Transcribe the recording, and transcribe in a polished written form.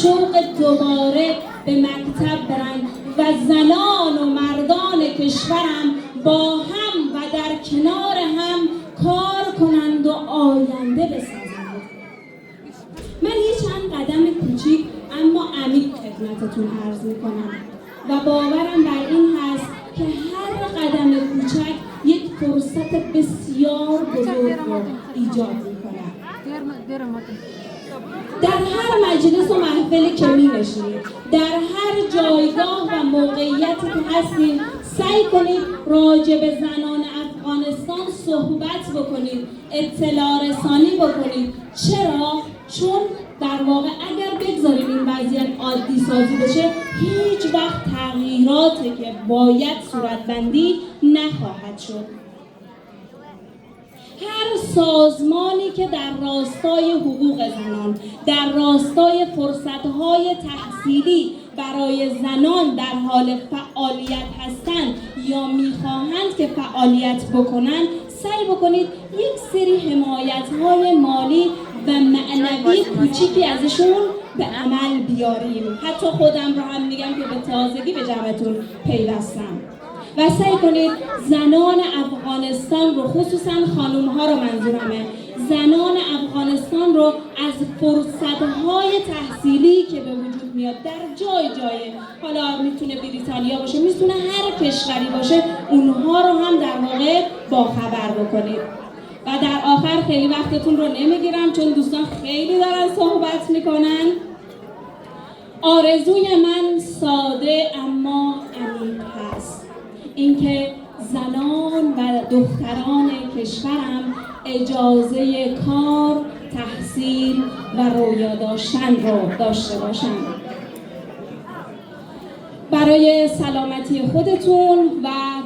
شوق دوباره به مکتب برن و زنان و مردان کشورم با هم و در کنار هم کار کنند و آینده بسازند. من یه چند قدم کوچیک اما عمیق خدمتتون عرض میکنم و باورم بر این هست که هر قدم کوچک یک فرصت بسیار بزرگ رو ایجاد میکنه. در هر مجلس و محفلی که می نشینید، در هر جایگاه و موقعیتی که هستید، سعی کنید راجع به زنان افغانستان صحبت بکنید، اطلاع رسانی بکنید. چرا؟ چون در واقع اگر بگذاریم این وضعیت عادی سازی بشه، هیچ وقت تغییراتی که باید صورتبندی نخواهد شد. هر سازمانی که در راستای حقوق زنان، در راستای فرصت‌های تحصیلی برای زنان در حال فعالیت هستند یا می‌خواهند که فعالیت بکنند، سعی بکنید یک سری حمایت‌های مالی و معنوی کوچیکی ازشون به عمل بیاریم. حتی خودم رو هم میگم که به تازگی به جمعتون پیوستم. و سعی کنید زنان افغانستان رو، خصوصا خانوم‌ها رو منظورمه، زنان افغانستان رو از فرصت‌های تحصیلی که به وجود میاد در جای حالا میتونه بریتانیا باشه، میتونه هر کشوری باشه، اونها رو هم در واقع باخبر بکنید. و در آخر خیلی وقتتون رو نمیگیرم چون دوستان خیلی دارن صحبت میکنن. آرزوی من ساده اما عمیق هست، اینکه زنان و دختران کشورم اجازه کار، تحصیل و رویا داشتن رو داشته باشند. برای سلامتی خودتون و